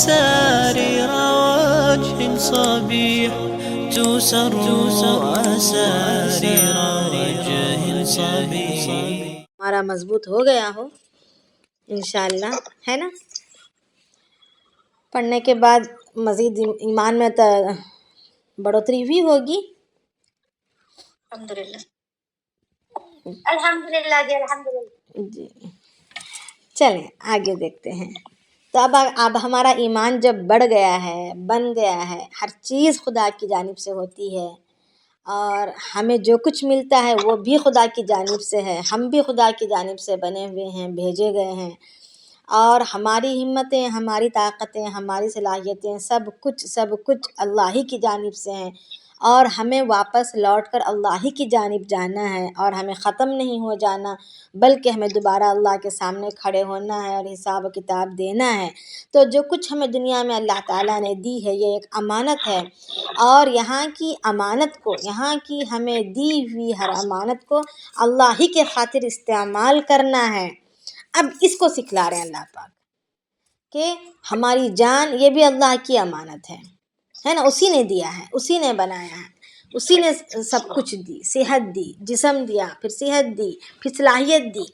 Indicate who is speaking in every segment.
Speaker 1: أسارير وجه صبيح تسر أسارير وجه صبيح.
Speaker 2: ہمارا مضبوط ہو گیا ہو انشاءاللہ، ہے نا؟ پڑھنے کے بعد مزید ایمان میں بڑھوتری بھی ہوگی.
Speaker 3: الحمدللہ جی، الحمدللہ
Speaker 2: جی چلیں آگے دیکھتے ہیں. تو اب ہمارا ایمان جب بڑھ گیا ہے، بن گیا ہے، ہر چیز خدا کی جانب سے ہوتی ہے، اور ہمیں جو کچھ ملتا ہے وہ بھی خدا کی جانب سے ہے. ہم بھی خدا کی جانب سے بنے ہوئے ہیں، بھیجے گئے ہیں، اور ہماری ہمتیں، ہماری طاقتیں، ہماری صلاحیتیں، سب کچھ اللہ ہی کی جانب سے ہیں، اور ہمیں واپس لوٹ کر اللہ ہی کی جانب جانا ہے، اور ہمیں ختم نہیں ہو جانا، بلکہ ہمیں دوبارہ اللہ کے سامنے کھڑے ہونا ہے اور حساب و کتاب دینا ہے. تو جو کچھ ہمیں دنیا میں اللہ تعالیٰ نے دی ہے یہ ایک امانت ہے، اور یہاں کی امانت کو، یہاں کی ہمیں دی ہوئی ہر امانت کو اللہ ہی کے خاطر استعمال کرنا ہے. اب اس کو سکھلا رہے ہیں اللہ پاک کہ ہماری جان یہ بھی اللہ کی امانت ہے نا، اسی نے دیا ہے، اسی نے بنایا ہے، اسی نے سب کچھ دی، صحت دی، جسم دیا، پھر صحت دی، پھر صلاحیت دی.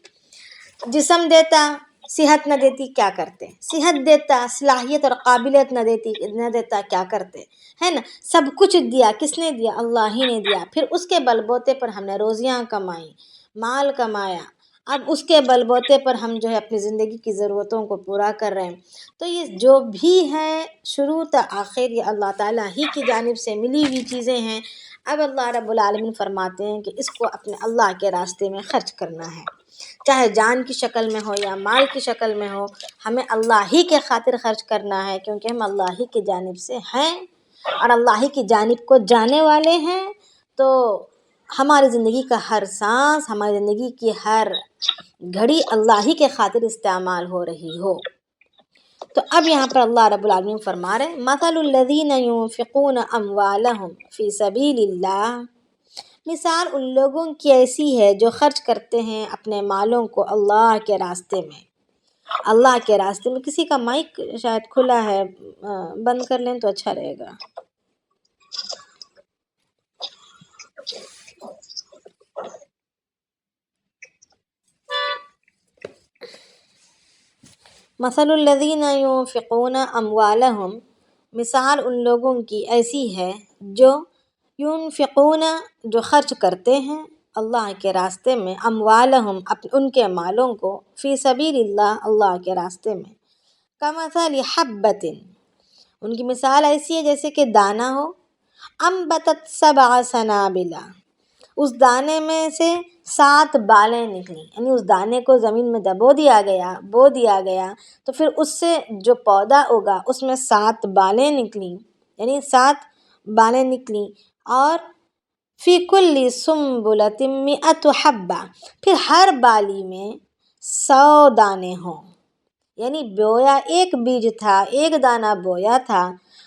Speaker 2: جسم دیتا، صحت نہ دیتی کیا کرتے؟ صحت دیتا، صلاحیت اور قابلیت نہ دیتا کیا کرتے؟ ہے نا. سب کچھ دیا، کس نے دیا؟ اللہ ہی نے دیا. پھر اس کے بل بوتے پر ہم نے روزیاں کمائیں، مال کمایا، اب اس کے بل بوتے پر ہم جو ہے اپنی زندگی کی ضرورتوں کو پورا کر رہے ہیں. تو یہ جو بھی ہے شروع تا آخر یہ اللہ تعالیٰ ہی کی جانب سے ملی ہوئی چیزیں ہیں. اب اللہ رب العالمین فرماتے ہیں کہ اس کو اپنے اللہ کے راستے میں خرچ کرنا ہے، چاہے جان کی شکل میں ہو یا مال کی شکل میں ہو، ہمیں اللہ ہی کے خاطر خرچ کرنا ہے، کیونکہ ہم اللہ ہی کی جانب سے ہیں اور اللہ ہی کی جانب کو جانے والے ہیں. تو ہماری زندگی کا ہر سانس، ہماری زندگی کی ہر گھڑی اللہ ہی کے خاطر استعمال ہو رہی ہو. تو اب یہاں پر اللہ رب العالمین فرما رہے ہیں مثل الذین ينفقون اموالهم فی سبیل اللہ، مثال ان لوگوں کی ایسی ہے جو خرچ کرتے ہیں اپنے مالوں کو اللہ کے راستے میں. اللہ کے راستے میں. کسی کا مائک شاید کھلا ہے، بند کر لیں تو اچھا رہے گا. مثل الذین ينفقون اموالهم، مثال ان لوگوں کی ایسی ہے جو ينفقون، جو خرچ کرتے ہیں اللہ کے راستے میں، اموالهم، ان کے مالوں کو، فی سبیل اللہ، اللہ کے راستے میں. کمثل حبۃ، ان کی مثال ایسی ہے جیسے کہ دانہ ہو، انبتت سبع سنابل، اس دانے میں سے 7 بالیں نکلیں، یعنی اس دانے کو زمین میں بو دیا گیا تو پھر اس سے جو پودا ہوگا اس میں 7 بالیں نکلیں، یعنی 7 بالیں نکلیں. اور فی کل سنبلۃ 100 حبہ، پھر ہر بالی میں 100 دانے ہوں. یعنی بویا ایک بیج تھا، ایک دانہ بویا تھا،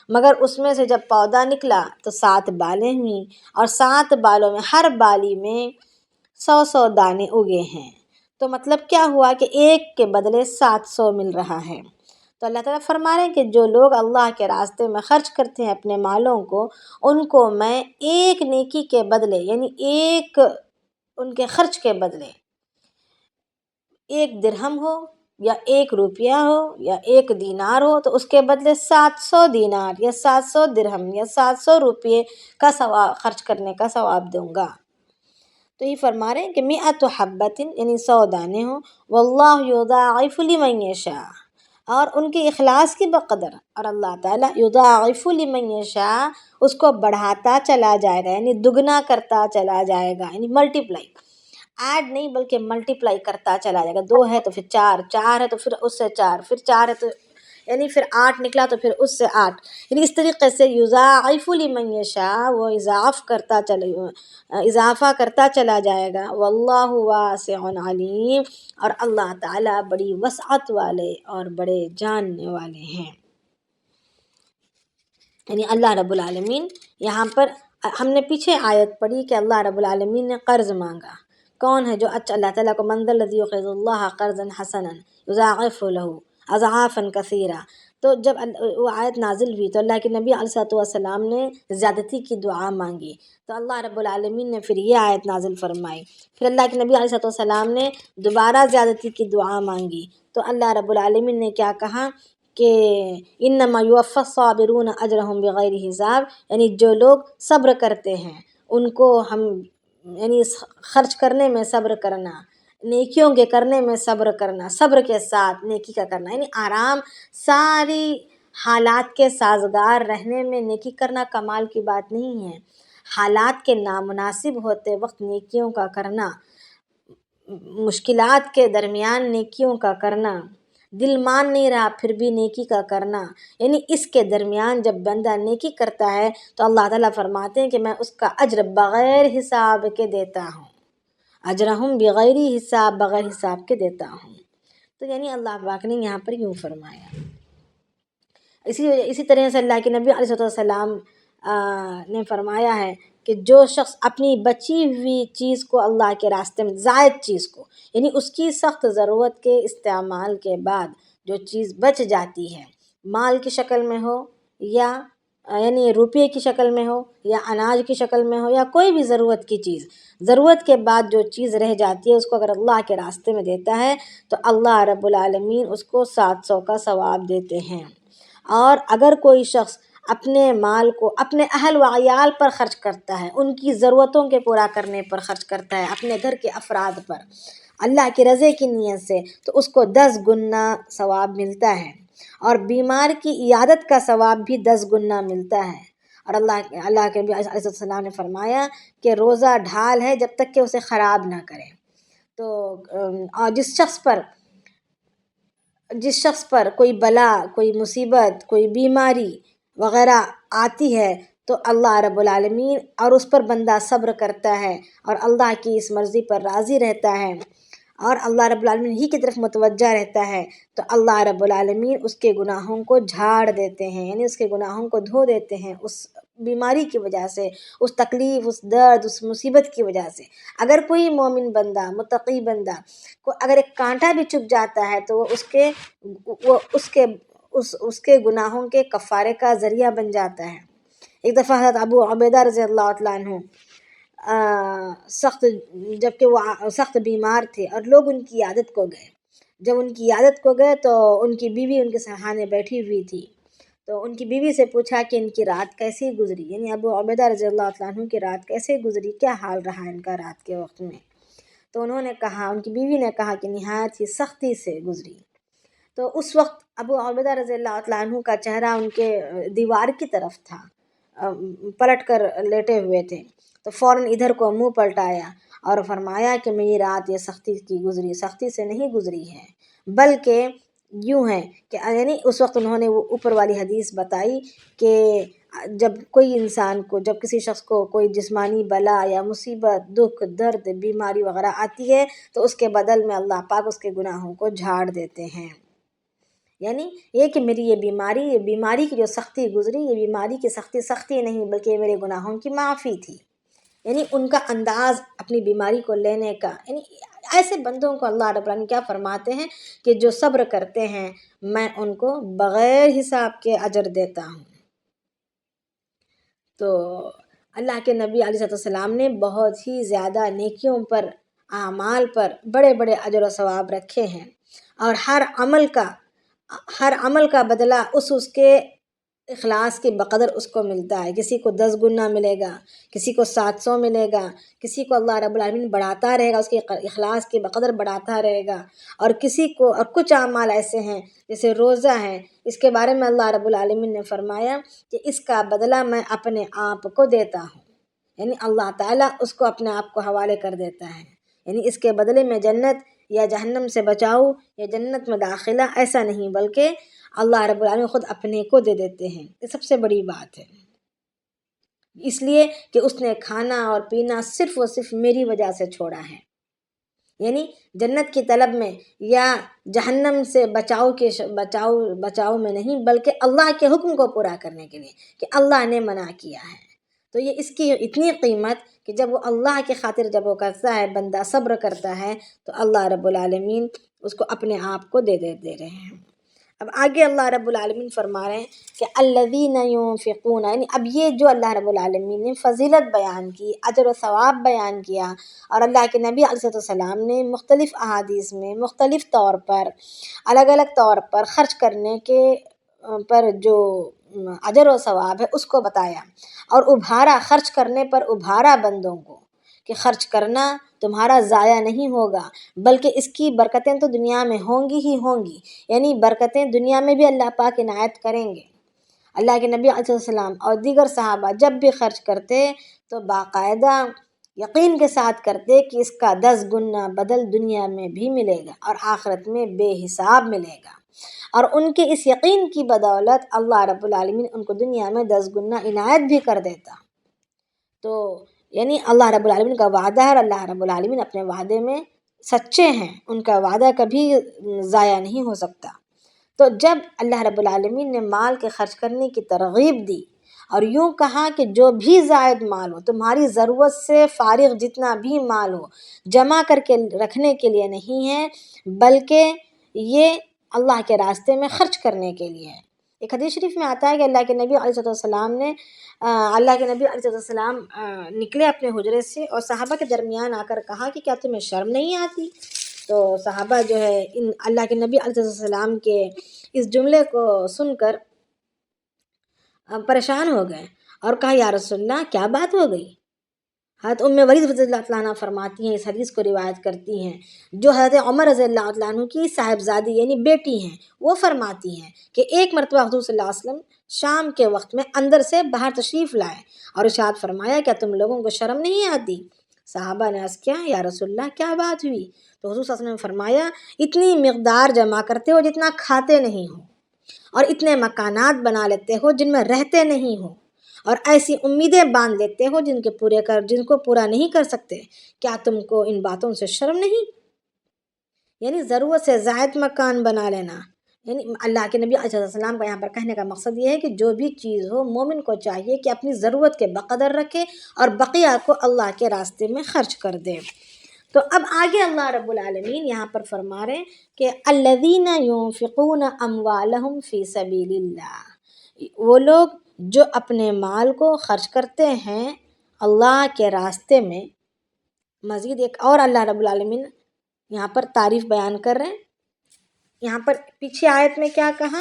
Speaker 2: مگر اس میں سے جب پودا نکلا تو 7 بالیں ہوئیں، اور 7 بالوں میں ہر بالی میں 100 دانے اگے ہیں. تو مطلب کیا ہوا کہ ایک کے بدلے 700 مل رہا ہے. تو اللہ تعالیٰ فرما رہے ہیں کہ جو لوگ اللہ کے راستے میں خرچ کرتے ہیں اپنے مالوں کو، ان کو میں ایک نیکی کے بدلے، یعنی ایک ان کے خرچ کے بدلے، 1 درہم ہو یا 1 روپیہ ہو یا 1 دینار ہو، تو اس کے بدلے 700 دینار یا 700 درہم یا 700 روپیے کا ثواب، خرچ کرنے کا ثواب دوں گا. تو یہ فرما رہے ہیں کہ 100 حبۃ، یعنی 100 دانے ہوں. واللہ یضاعف لمن یشاء، اور ان کے اخلاص کی بقدر، اور اللہ تعالیٰ یضاعف لمن یشاء، اس کو بڑھاتا چلا جائے گا، یعنی دگنا کرتا چلا جائے گا، یعنی ملٹیپلائی، ایڈ نہیں بلکہ ملٹیپلائی کرتا چلا جائے گا. 2 ہے تو پھر 4، 4 ہے تو پھر اس سے 4، پھر 4 ہے تو یعنی پھر 8 نکلا تو پھر اس سے 8، یعنی اس طریقے سے یضاعف لمن یشاء، وہ اضافہ کرتا چلا جائے گا. واللہ واسع علیم، اور اللہ تعالیٰ بڑی وسعت والے اور بڑے جاننے والے ہیں. یعنی اللہ رب العالمین یہاں پر، ہم نے پیچھے آیت پڑھی کہ اللہ رب العالمین نے قرض مانگا. کون ہے جو اچھا اللہ تعالیٰ کو من ذا الذی یقرض اللہ قرضا حسنا یضاعفہ لہ اضعافا کثیرا. تو جب وہ آیت نازل ہوئی تو اللہ کے نبی علیہ الصلوۃ والسلام نے زیادتی کی دعا مانگی، تو اللہ رب العالمین نے پھر یہ آیت نازل فرمائی۔ پھر اللہ کے نبی علیہ الصلوۃ والسلام نے دوبارہ زیادتی کی دعا مانگی، تو اللہ رب العالمین نے کیا کہا کہ انما یوفی الصابرون اجرہم بغیر حساب، یعنی جو لوگ صبر کرتے ہیں ان کو ہم یعنی خرچ کرنے میں صبر کرنا، نیکیوں کے کرنے میں صبر کرنا، صبر کے ساتھ نیکی کا کرنا، یعنی آرام، ساری حالات کے سازگار رہنے میں نیکی کرنا کمال کی بات نہیں ہے۔ حالات کے نامناسب ہوتے وقت نیکیوں کا کرنا، مشکلات کے درمیان نیکیوں کا کرنا، دل مان نہیں رہا پھر بھی نیکی کا کرنا، یعنی اس کے درمیان جب بندہ نیکی کرتا ہے تو اللہ تعالیٰ فرماتے ہیں کہ میں اس کا اجر بغیر حساب کے دیتا ہوں، اجرہم بغیر حساب، بغیر حساب کے دیتا ہوں۔ تو یعنی اللہ پاک نے یہاں پر یوں فرمایا۔ اسی طرح سے اللہ کے نبی علیہ السلام نے فرمایا ہے کہ جو شخص اپنی بچی ہوئی چیز کو اللہ کے راستے میں، زائد چیز کو، یعنی اس کی سخت ضرورت کے استعمال کے بعد جو چیز بچ جاتی ہے، مال کی شکل میں ہو یا یعنی روپے کی شکل میں ہو یا اناج کی شکل میں ہو یا کوئی بھی ضرورت کی چیز، ضرورت کے بعد جو چیز رہ جاتی ہے اس کو اگر اللہ کے راستے میں دیتا ہے تو اللہ رب العالمین اس کو 700 کا ثواب دیتے ہیں۔ اور اگر کوئی شخص اپنے مال کو اپنے اہل و عیال پر خرچ کرتا ہے، ان کی ضرورتوں کے پورا کرنے پر خرچ کرتا ہے، اپنے گھر کے افراد پر اللہ کی رضا کی نیت سے، تو اس کو 10 گنا ثواب ملتا ہے، اور بیمار کی عیادت کا ثواب بھی 10 گنا ملتا ہے۔ اور اللہ کے نبی علیہ السلام نے فرمایا کہ روزہ ڈھال ہے جب تک کہ اسے خراب نہ کرے۔ تو جس شخص پر کوئی بلا، کوئی مصیبت، کوئی بیماری وغیرہ آتی ہے تو اللہ رب العالمین اور اس پر بندہ صبر کرتا ہے اور اللہ کی اس مرضی پر راضی رہتا ہے اور اللہ رب العالمین ہی کی طرف متوجہ رہتا ہے، تو اللہ رب العالمین اس کے گناہوں کو جھاڑ دیتے ہیں، یعنی اس کے گناہوں کو دھو دیتے ہیں اس بیماری کی وجہ سے، اس تکلیف، اس درد، اس مصیبت کی وجہ سے۔ اگر کوئی مومن بندہ، متقی بندہ کو اگر ایک کانٹا بھی چبھ جاتا ہے تو وہ اس کے گناہوں کے کفارے کا ذریعہ بن جاتا ہے۔ ایک دفعہ حضرت ابو عبیدہ رضی اللہ تعالیٰ عنہ جبکہ وہ سخت بیمار تھے اور لوگ ان کی عیادت کو گئے۔ جب ان کی عیادت کو گئے تو ان کی بیوی ان کے سرحانے بیٹھی ہوئی تھی، تو ان کی بیوی سے پوچھا کہ ان کی رات کیسی گزری، یعنی ابو عبیدہ رضی اللہ تعالیٰ عنہ کی رات کیسے گزری، کیا حال رہا ان کا رات کے وقت میں۔ تو انہوں نے کہا، ان کی بیوی نے کہا کہ نہایت ہی سختی سے گزری۔ تو اس وقت ابو عبیدہ رضی اللہ تعالیٰ عنہ کا چہرہ ان کے دیوار کی طرف تھا، پلٹ کر لیٹے ہوئے تھے، تو فوراً ادھر کو منہ پلٹایا اور فرمایا کہ میری رات یہ سختی کی گزری، سختی سے نہیں گزری ہے، بلکہ یوں ہے کہ یعنی اس وقت انہوں نے وہ اوپر والی حدیث بتائی کہ جب کوئی انسان کو، جب کسی شخص کو کوئی جسمانی بلا یا مصیبت، دکھ، درد، بیماری وغیرہ آتی ہے تو اس کے بدل میں اللہ پاک اس کے گناہوں کو جھاڑ دیتے ہیں۔ یعنی یہ کہ میری یہ بیماری کی جو سختی گزری، یہ بیماری کی سختی نہیں بلکہ یہ میرے گناہوں کی معافی تھی۔ یعنی ان کا انداز اپنی بیماری کو لینے کا، یعنی ایسے بندوں کو اللہ رب العالمین کیا فرماتے ہیں کہ جو صبر کرتے ہیں میں ان کو بغیر حساب کے اجر دیتا ہوں۔ تو اللہ کے نبی علیہ السلام نے بہت ہی زیادہ نیکیوں پر، اعمال پر بڑے بڑے اجر و ثواب رکھے ہیں، اور ہر عمل کا بدلہ اس کے اخلاص کے بقدر اس کو ملتا ہے۔ کسی کو 10 گنا ملے گا، کسی کو 700 ملے گا، کسی کو اللہ رب العالمین بڑھاتا رہے گا، اس کے اخلاص کے بقدر بڑھاتا رہے گا، اور کچھ اعمال ایسے ہیں جیسے روزہ ہے، اس کے بارے میں اللہ رب العالمین نے فرمایا کہ اس کا بدلہ میں اپنے آپ کو دیتا ہوں، یعنی اللہ تعالیٰ اس کو اپنے آپ کو حوالے کر دیتا ہے، یعنی اس کے بدلے میں جنت یا جہنم سے بچاؤ یا جنت میں داخلہ، ایسا نہیں، بلکہ اللہ رب العالمین خود اپنے کو دے دیتے ہیں۔ یہ سب سے بڑی بات ہے، اس لیے کہ اس نے کھانا اور پینا صرف اور صرف میری وجہ سے چھوڑا ہے، یعنی جنت کی طلب میں یا جہنم سے بچاؤ میں نہیں، بلکہ اللہ کے حکم کو پورا کرنے کے لیے کہ اللہ نے منع کیا ہے۔ تو یہ اس کی اتنی قیمت کہ جب وہ اللہ کی خاطر جب وہ کرتا ہے، بندہ صبر کرتا ہے، تو اللہ رب العالمین اس کو اپنے آپ کو دے رہے ہیں۔ اب آگے اللہ رب العالمین فرما رہے ہیں کہ الذین ينفقون، یعنی اب یہ جو اللہ رب العالمین نے فضیلت بیان کی، اجر و ثواب بیان کیا، اور اللہ کے نبی علیہ السلام نے مختلف احادیث میں مختلف طور پر الگ الگ طور پر خرچ کرنے کے پر جو اجر و ثواب ہے اس کو بتایا، اور ابھارا، خرچ کرنے پر ابھارا بندوں کو کہ خرچ کرنا تمہارا ضائع نہیں ہوگا، بلکہ اس کی برکتیں تو دنیا میں ہوں گی ہی ہوں گی، یعنی برکتیں دنیا میں بھی اللہ پاک عنایت کریں گے۔ اللہ کے نبی علیہ السلام اور دیگر صحابہ جب بھی خرچ کرتے تو باقاعدہ یقین کے ساتھ کرتے کہ اس کا 10 گنا بدل دنیا میں بھی ملے گا اور آخرت میں بے حساب ملے گا، اور ان کے اس یقین کی بدولت اللہ رب العالمین ان کو دنیا میں 10 گنا عنایت بھی کر دیتا۔ تو یعنی اللہ رب العالمین کا وعدہ ہے، اور اللہ رب العالمین اپنے وعدے میں سچے ہیں، ان کا وعدہ کبھی ضائع نہیں ہو سکتا۔ تو جب اللہ رب العالمین نے مال کے خرچ کرنے کی ترغیب دی اور یوں کہا کہ جو بھی زائد مال ہو، تمہاری ضرورت سے فارغ جتنا بھی مال ہو، جمع کر کے رکھنے کے لیے نہیں ہے، بلکہ یہ اللہ کے راستے میں خرچ کرنے کے لیے ہے۔ ایک حدیث شریف میں آتا ہے کہ اللہ کے نبی علیہ السلام نے نکلے اپنے حجرے سے اور صحابہ کے درمیان آ کر کہا کہ کیا تمہیں شرم نہیں آتی؟ تو صحابہ جو ہے ان اللہ کے نبی علیہ السلام کے اس جملے کو سن کر پریشان ہو گئے اور کہا یا رسول اللہ کیا بات ہو گئی؟ حضرت ورید رضی اللہ تعالیٰ عنہ فرماتی ہیں، اس حدیث کو روایت کرتی ہیں، جو حضرت عمر رضی اللہ تعالیٰ عنہ کی صاحبزادی یعنی بیٹی ہیں، وہ فرماتی ہیں کہ ایک مرتبہ حضور صلی اللہ علیہ وسلم شام کے وقت میں اندر سے باہر تشریف لائے اور ارشاد فرمایا کیا تم لوگوں کو شرم نہیں آتی؟ صحابہ نے عرض کیا یا رسول اللہ کیا بات ہوئی؟ تو حضور صلی اللہ علیہ وسلم نے فرمایا اتنی مقدار جمع کرتے ہو جتنا کھاتے نہیں ہو، اور اتنے مکانات بنا لیتے ہو جن میں رہتے نہیں ہو، اور ایسی امیدیں باندھ لیتے ہو جن کو پورا نہیں کر سکتے، کیا تم کو ان باتوں سے شرم نہیں؟ یعنی ضرورت سے زائد مکان بنا لینا، یعنی اللہ کے نبی علیہ السلام کا یہاں پر کہنے کا مقصد یہ ہے کہ جو بھی چیز ہو مومن کو چاہیے کہ اپنی ضرورت کے بقدر رکھے اور بقیہ کو اللہ کے راستے میں خرچ کر دے۔ تو اب آگے اللہ رب العالمین یہاں پر فرما رہے ہیں کہ الذین ينفقون اموالہم فی سبیل اللہ، وہ لوگ جو اپنے مال کو خرچ کرتے ہیں اللہ کے راستے میں۔ مزید ایک اور اللہ رب العالمین یہاں پر تعریف بیان کر رہے ہیں، یہاں پر پیچھے آیت میں کیا کہا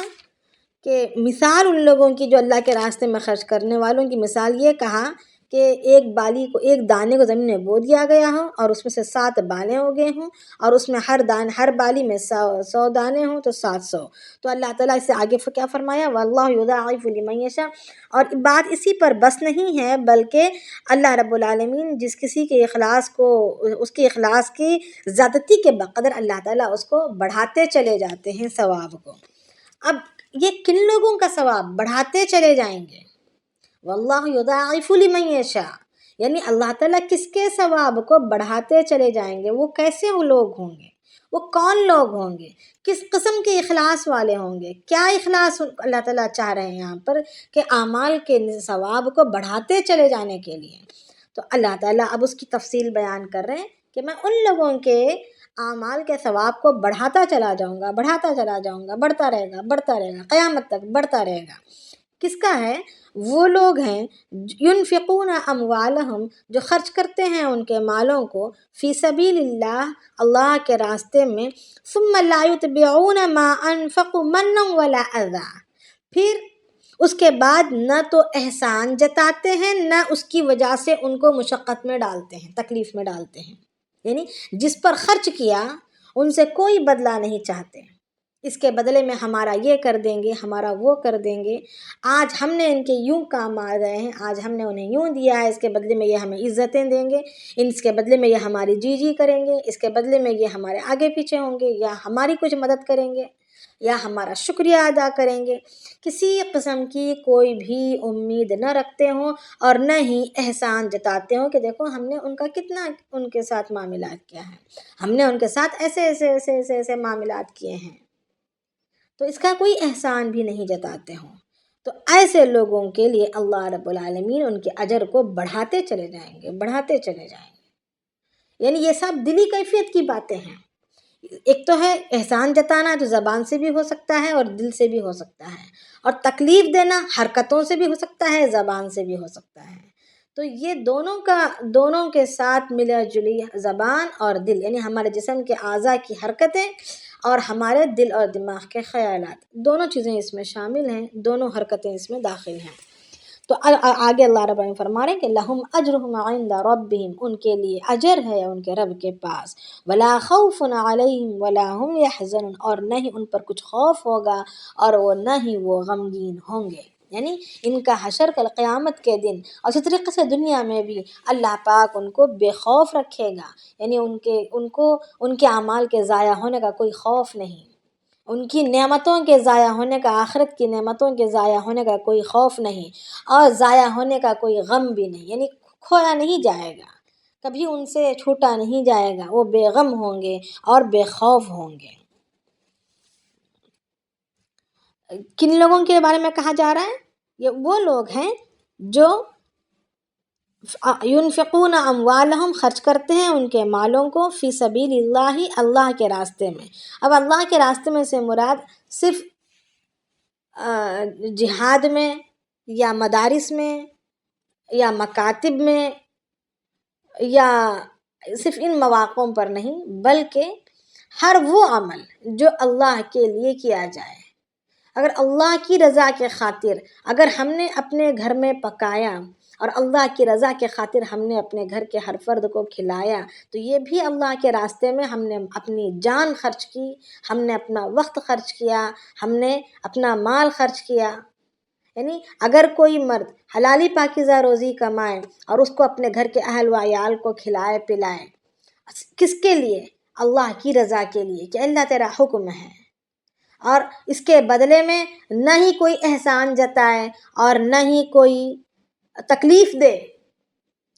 Speaker 2: کہ مثال ان لوگوں کی جو اللہ کے راستے میں خرچ کرنے والوں کی مثال یہ کہا کہ ایک دانے کو زمین میں بو دیا گیا ہو اور اس میں سے 7 بالیں ہو گئے ہوں، اور اس میں ہر بالی میں 100 دانے ہوں تو 700۔ تو اللہ تعالیٰ اس سے آگے کیا فرمایا واللہ یضاعف لمن یشاء، اور بات اسی پر بس نہیں ہے بلکہ اللہ رب العالمین جس کسی کے اخلاص کو، اس کے اخلاص کی زیادتی کے بقدر اللہ تعالیٰ اس کو بڑھاتے چلے جاتے ہیں ثواب کو۔ اب یہ کن لوگوں کا ثواب بڑھاتے چلے جائیں گے؟ واللہ یضاعف لمن یشاء، یعنی اللہ تعالیٰ کس کے ثواب کو بڑھاتے چلے جائیں گے، وہ کیسے وہ لوگ ہوں گے، وہ کون لوگ ہوں گے، کس قسم کے اخلاص والے ہوں گے، کیا اخلاص اللہ تعالیٰ چاہ رہے ہیں یہاں پر کہ اعمال کے ثواب کو بڑھاتے چلے جانے کے لیے۔ تو اللہ تعالیٰ اب اس کی تفصیل بیان کر رہے ہیں کہ میں ان لوگوں کے اعمال کے ثواب کو بڑھاتا چلا جاؤں گا، بڑھاتا چلا جاؤں گا، بڑھتا رہے گا قیامت تک بڑھتا رہے گا۔ کس کا ہے؟ وہ لوگ ہیں ينفقون اموالہم، جو خرچ کرتے ہیں ان کے مالوں کو فی سبیل اللہ، اللہ کے راستے میں، ثم لا يتبعون ما انفقوا منا ولا اذى، پھر اس کے بعد نہ تو احسان جتاتے ہیں نہ اس کی وجہ سے ان کو مشقت میں ڈالتے ہیں، تکلیف میں ڈالتے ہیں، یعنی جس پر خرچ کیا ان سے کوئی بدلہ نہیں چاہتے، اس کے بدلے میں ہمارا یہ کر دیں گے، ہمارا وہ کر دیں گے، آج ہم نے ان کے یوں کام آ گئے ہیں، آج ہم نے انہیں یوں دیا ہے، اس کے بدلے میں یہ ہمیں عزتیں دیں گے، اس کے بدلے میں یہ ہماری جی کریں گے، اس کے بدلے میں یہ ہمارے آگے پیچھے ہوں گے، یا ہماری کچھ مدد کریں گے، یا ہمارا شکریہ ادا کریں گے۔ کسی قسم کی کوئی بھی امید نہ رکھتے ہوں اور نہ ہی احسان جتاتے ہوں کہ دیکھو ہم نے ان کا کتنا ان کے ساتھ معاملات کیا ہے، ہم نے ان کے ساتھ ایسے معاملات کیے ہیں، تو اس کا کوئی احسان بھی نہیں جتاتے ہوں۔ تو ایسے لوگوں کے لیے اللہ رب العالمین ان کے اجر کو بڑھاتے چلے جائیں گے، بڑھاتے چلے جائیں گے، یعنی یہ سب دلی کیفیت کی باتیں ہیں۔ ایک تو ہے احسان جتانا جو زبان سے بھی ہو سکتا ہے اور دل سے بھی ہو سکتا ہے، اور تکلیف دینا حرکتوں سے بھی ہو سکتا ہے، زبان سے بھی ہو سکتا ہے۔ تو یہ دونوں کے ساتھ ملا جلی زبان اور دل، یعنی ہمارے جسم کے اعضاء کی حرکتیں اور ہمارے دل اور دماغ کے خیالات، دونوں چیزیں اس میں شامل ہیں، دونوں حرکتیں اس میں داخل ہیں۔ تو آگے اللہ رب العالمین فرما رہے ہیں کہ لہم اجرہم عند ربہم، ان کے لیے اجر ہے ان کے رب کے پاس، ولا خوف علیہم ولا هم یحزنون، اور نہ ہی ان پر کچھ خوف ہوگا اور وہ نہ ہی وہ غمگین ہوں گے۔ یعنی ان کا حشر کل قیامت کے دن اور اسی طریقے سے دنیا میں بھی اللہ پاک ان کو بے خوف رکھے گا، یعنی ان کے اعمال کے ضائع ہونے کا کوئی خوف نہیں، ان کی نعمتوں کے ضائع ہونے کا، آخرت کی نعمتوں کے ضائع ہونے کا کوئی خوف نہیں، اور ضائع ہونے کا کوئی غم بھی نہیں، یعنی کھویا نہیں جائے گا، کبھی ان سے چھوٹا نہیں جائے گا، وہ بے غم ہوں گے اور بے خوف ہوں گے۔ کن لوگوں کے بارے میں کہا جا رہا ہے؟ یہ وہ لوگ ہیں جو ينفقون اموالہم، خرچ کرتے ہیں ان کے مالوں کو، فی سبیل اللہ، اللہ کے راستے میں۔ اب اللہ کے راستے میں سے مراد صرف جہاد میں یا مدارس میں یا مکاتب میں یا صرف ان مواقعوں پر نہیں، بلکہ ہر وہ عمل جو اللہ کے لیے کیا جائے، اگر اللہ کی رضا کے خاطر اگر ہم نے اپنے گھر میں پکایا اور اللہ کی رضا کے خاطر ہم نے اپنے گھر کے ہر فرد کو کھلایا، تو یہ بھی اللہ کے راستے میں ہم نے اپنی جان خرچ کی، ہم نے اپنا وقت خرچ کیا، ہم نے اپنا مال خرچ کیا۔ یعنی اگر کوئی مرد حلالی پاکیزہ روزی کمائے اور اس کو اپنے گھر کے اہل و عیال کو کھلائے پلائے، کس کے لیے؟ اللہ کی رضا کے لیے، کہ اللہ تیرا حکم ہے، اور اس کے بدلے میں نہ ہی کوئی احسان جتائے اور نہ ہی کوئی تکلیف دے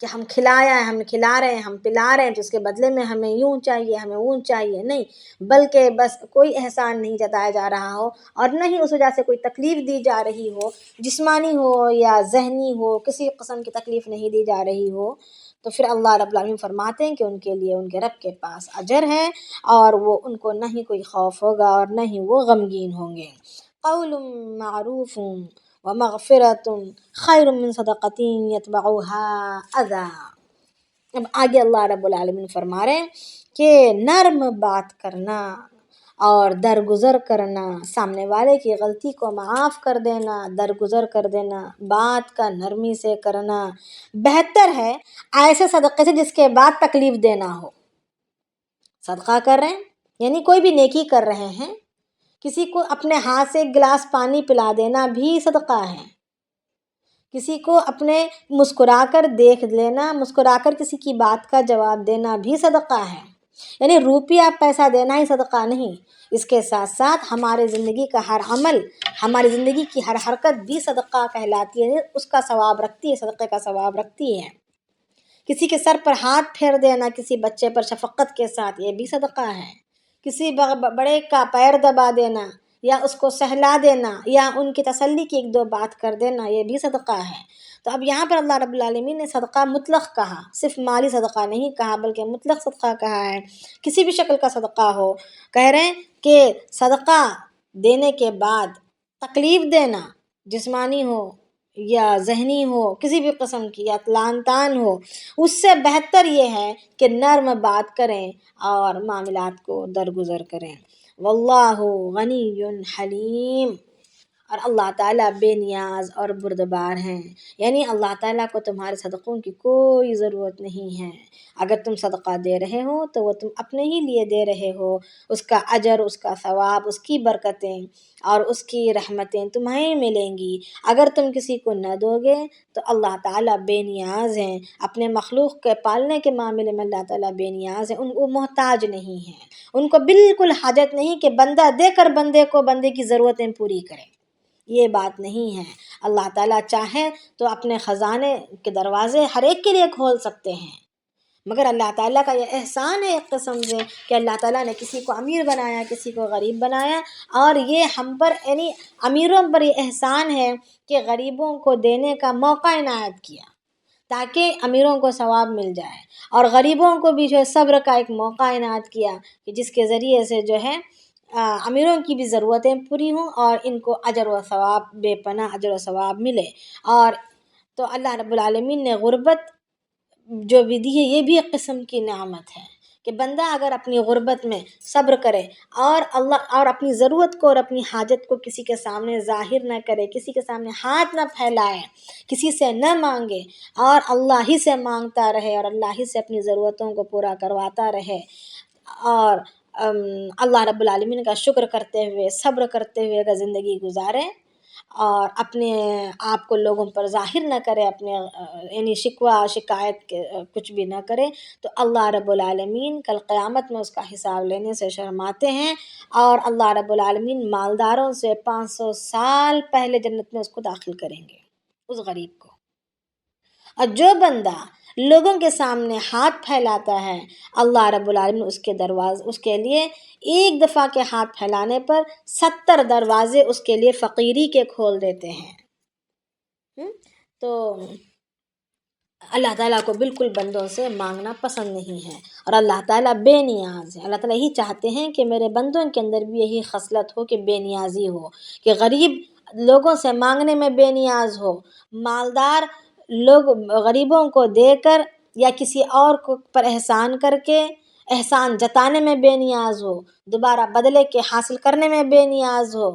Speaker 2: کہ ہم کھلایا ہے، ہم کھلا رہے ہیں، ہم پلا رہے ہیں تو اس کے بدلے میں ہمیں یوں چاہیے، ہمیں اون چاہیے، نہیں، بلکہ بس کوئی احسان نہیں جتایا جا رہا ہو اور نہ ہی اس وجہ سے کوئی تکلیف دی جا رہی ہو، جسمانی ہو یا ذہنی ہو، کسی قسم کی تکلیف نہیں دی جا رہی ہو، تو پھر اللہ رب العالمین فرماتے ہیں کہ ان کے لیے ان کے رب کے پاس اجر ہے، اور وہ ان کو نہ ہی کوئی خوف ہوگا اور نہ ہی وہ غمگین ہوں گے۔ قول معروف ومغفرۃ خیر من صدقۃ یتبعها اذی۔ اب آگے اللہ رب العالمین فرما رہے ہیں کہ نرم بات کرنا اور درگزر کرنا، سامنے والے کی غلطی کو معاف کر دینا، درگزر کر دینا، بات کا نرمی سے کرنا بہتر ہے ایسے صدقے سے جس کے بعد تکلیف دینا ہو۔ صدقہ کر رہے ہیں یعنی کوئی بھی نیکی کر رہے ہیں، کسی کو اپنے ہاتھ سے ایک گلاس پانی پلا دینا بھی صدقہ ہے، کسی کو اپنے مسکرا کر دیکھ لینا، مسکرا کر کسی کی بات کا جواب دینا بھی صدقہ ہے۔ یعنی روپیہ پیسہ دینا ہی صدقہ نہیں، اس کے ساتھ ساتھ ہمارے زندگی کا ہر عمل، ہماری زندگی کی ہر حرکت بھی صدقہ کہلاتی ہے، اس کا ثواب رکھتی ہے، صدقے کا ثواب رکھتی ہے۔ کسی کے سر پر ہاتھ پھیر دینا، کسی بچے پر شفقت کے ساتھ، یہ بھی صدقہ ہے۔ کسی بڑے کا پیر دبا دینا یا اس کو سہلا دینا یا ان کی تسلی کی ایک دو بات کر دینا، یہ بھی صدقہ ہے۔ تو اب یہاں پر اللہ رب العالمین نے صدقہ مطلق کہا، صرف مالی صدقہ نہیں کہا بلکہ مطلق صدقہ کہا ہے، کسی بھی شکل کا صدقہ ہو۔ کہہ رہے ہیں کہ صدقہ دینے کے بعد تکلیف دینا، جسمانی ہو یا ذہنی ہو، کسی بھی قسم کی، یا تلان تان ہو، اس سے بہتر یہ ہے کہ نرم بات کریں اور معاملات کو درگزر کریں۔ واللہ غنی حلیم، اور اللہ تعالیٰ بے نیاز اور بردبار ہیں، یعنی اللہ تعالیٰ کو تمہارے صدقوں کی کوئی ضرورت نہیں ہے۔ اگر تم صدقہ دے رہے ہو تو وہ تم اپنے ہی لیے دے رہے ہو، اس کا اجر، اس کا ثواب، اس کی برکتیں اور اس کی رحمتیں تمہیں ملیں گی۔ اگر تم کسی کو نہ دو گے تو اللہ تعالیٰ بے نیاز ہیں، اپنے مخلوق کے پالنے کے معاملے میں اللہ تعالیٰ بے نیاز ہیں، ان کو محتاج نہیں ہیں، ان کو بالکل حاجت نہیں کہ بندہ دے کر بندے کو بندے کی ضرورتیں پوری کرے، یہ بات نہیں ہے۔ اللہ تعالیٰ چاہے تو اپنے خزانے کے دروازے ہر ایک کے لیے کھول سکتے ہیں، مگر اللہ تعالیٰ کا یہ احسان ہے ایک قسم سے کہ اللہ تعالیٰ نے کسی کو امیر بنایا، کسی کو غریب بنایا، اور یہ ہم پر یعنی امیروں پر یہ احسان ہے کہ غریبوں کو دینے کا موقع عنایت کیا، تاکہ امیروں کو ثواب مل جائے، اور غریبوں کو بھی جو ہے صبر کا ایک موقع عنایت کیا کہ جس کے ذریعے سے جو ہے امیروں کی بھی ضرورتیں پوری ہوں اور ان کو اجر و ثواب، بے پناہ اجر و ثواب ملے۔ اور تو اللہ رب العالمین نے غربت جو بھی دی ہے یہ بھی ایک قسم کی نعمت ہے کہ بندہ اگر اپنی غربت میں صبر کرے اور اللہ اور اپنی ضرورت کو اور اپنی حاجت کو کسی کے سامنے ظاہر نہ کرے، کسی کے سامنے ہاتھ نہ پھیلائے، کسی سے نہ مانگے اور اللہ ہی سے مانگتا رہے اور اللہ ہی سے اپنی ضرورتوں کو پورا کرواتا رہے، اور اللہ رب العالمین کا شکر کرتے ہوئے، صبر کرتے ہوئے اگر زندگی گزارے اور اپنے آپ کو لوگوں پر ظاہر نہ کرے، اپنے یعنی شکوہ شکایت کچھ بھی نہ کرے، تو اللہ رب العالمین کل قیامت میں اس کا حساب لینے سے شرماتے ہیں، اور اللہ رب العالمین مالداروں سے 500 سال پہلے جنت میں اس کو داخل کریں گے، اس غریب کو۔ اور جو بندہ لوگوں کے سامنے ہاتھ پھیلاتا ہے، اللہ رب العالمین اس کے لیے ایک دفعہ کے ہاتھ پھیلانے پر 70 دروازے اس کے لیے فقیری کے کھول دیتے ہیں۔ تو اللہ تعالیٰ کو بالکل بندوں سے مانگنا پسند نہیں ہے، اور اللہ تعالیٰ بے نیاز ہے۔ اللہ تعالیٰ یہی چاہتے ہیں کہ میرے بندوں کے اندر بھی یہی خصلت ہو کہ بے نیازی ہو، کہ غریب لوگوں سے مانگنے میں بے نیاز ہو، مالدار لوگ غریبوں کو دے کر یا کسی اور کو پر احسان کر کے احسان جتانے میں بے نیاز ہو، دوبارہ بدلے کے حاصل کرنے میں بے نیاز ہو،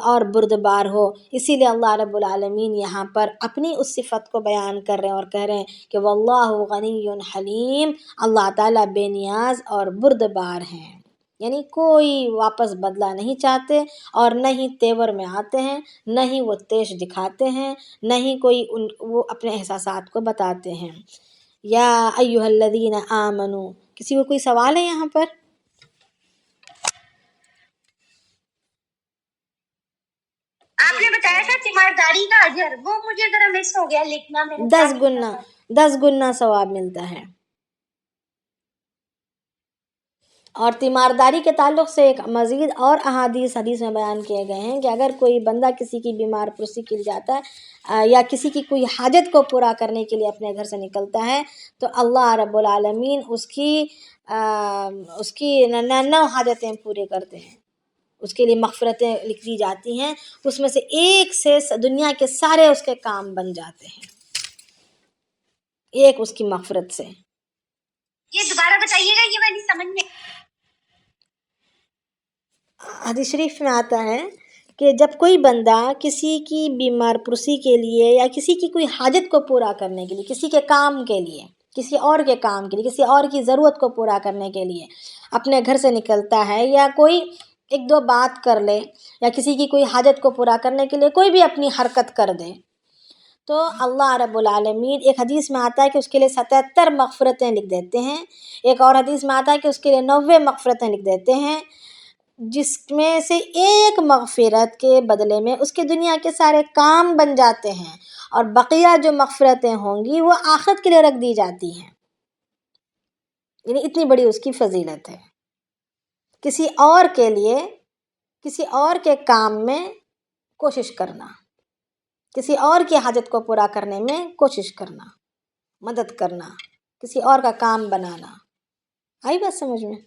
Speaker 2: اور بردبار ہو۔ اسی لیے اللہ رب العالمین یہاں پر اپنی اس صفت کو بیان کر رہے ہیں اور کہہ رہے ہیں کہ واللہ غنی حلیم، اللہ تعالیٰ بے نیاز اور بردبار ہیں، یعنی کوئی واپس بدلہ نہیں چاہتے، اور نہ ہی تیور میں آتے ہیں، نہ ہی وہ تیش دکھاتے ہیں، نہ ہی وہ اپنے احساسات کو بتاتے ہیں۔ یا ایھا الذین آمنو، کسی کو کوئی سوال ہے یہاں پر؟
Speaker 3: آپ نے بتایا تھا تیمارداری کا اجر، وہ مجھے ذرا مس ہو گیا لکھنا، میں نے
Speaker 2: 10 گنا ثواب ملتا ہے۔ اور تیمارداری کے تعلق سے ایک مزید اور حدیث میں بیان کیے گئے ہیں کہ اگر کوئی بندہ کسی کی بیمار پرسی کے لیے جاتا ہے یا کسی کی کوئی حاجت کو پورا کرنے کے لیے اپنے گھر سے نکلتا ہے، تو اللہ رب العالمین اس کی 9 حاجتیں پورے کرتے ہیں، اس کے لیے مغفرتیں لکھ دی جاتی ہیں، اس میں سے ایک سے دنیا کے سارے اس کے کام بن جاتے ہیں، ایک اس کی مغفرت سے۔
Speaker 3: یہ دوبارہ بتائیے گا، یہ میں نہیں سمجھ میں۔
Speaker 2: حدیث شریف میں آتا ہے کہ جب کوئی بندہ کسی کی بیمار پرسی کے لیے یا کسی کی کوئی حاجت کو پورا کرنے کے لیے، کسی کے کام کے لیے، کسی اور کے کام کے لیے، کسی اور کی ضرورت کو پورا کرنے کے لیے اپنے گھر سے نکلتا ہے، یا کوئی 1-2 بات کر لے، یا کسی کی کوئی حاجت کو پورا کرنے کے لیے کوئی بھی اپنی حرکت کر دے، تو اللہ رب العالمین، ایک حدیث میں آتا ہے کہ اس کے لیے 77 مغفرتیں لکھ دیتے ہیں، ایک اور حدیث میں آتا ہے کہ اس کے لیے 90 مغفرتیں لکھ دیتے ہیں، جس میں سے ایک مغفرت کے بدلے میں اس کے دنیا کے سارے کام بن جاتے ہیں، اور بقیہ جو مغفرتیں ہوں گی وہ آخرت کے لیے رکھ دی جاتی ہیں، یعنی اتنی بڑی اس کی فضیلت ہے۔ کسی اور کے لیے، کسی اور کے کام میں کوشش کرنا، کسی اور کی حاجت کو پورا کرنے میں کوشش کرنا، مدد کرنا، کسی اور کا کام بنانا۔ آئی بات سمجھ میں؟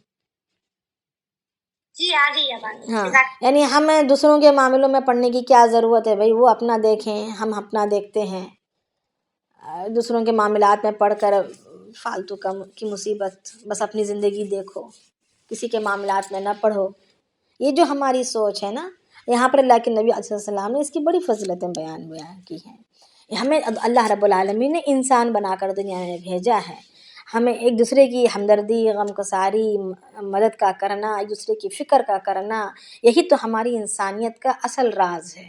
Speaker 3: جی آ گئی بات۔
Speaker 2: ہاں، یعنی ہمیں دوسروں کے معاملوں میں پڑھنے کی کیا ضرورت ہے بھائی، وہ اپنا دیکھیں، ہم اپنا دیکھتے ہیں، دوسروں کے معاملات میں پڑھ کر فالتو کی مصیبت، بس اپنی زندگی دیکھو، کسی کے معاملات میں نہ پڑھو، یہ جو ہماری سوچ ہے نا، یہاں پر اللہ کے نبی علیہ السلام نے اس کی بڑی فضیلتیں بیان کی ہیں۔ ہمیں اللہ رب العالمین نے انسان بنا کر دنیا میں بھیجا ہے، ہمیں ایک دوسرے کی ہمدردی، غمگساری، مدد کا کرنا، ایک دوسرے کی فکر کا کرنا، یہی تو ہماری انسانیت کا اصل راز ہے،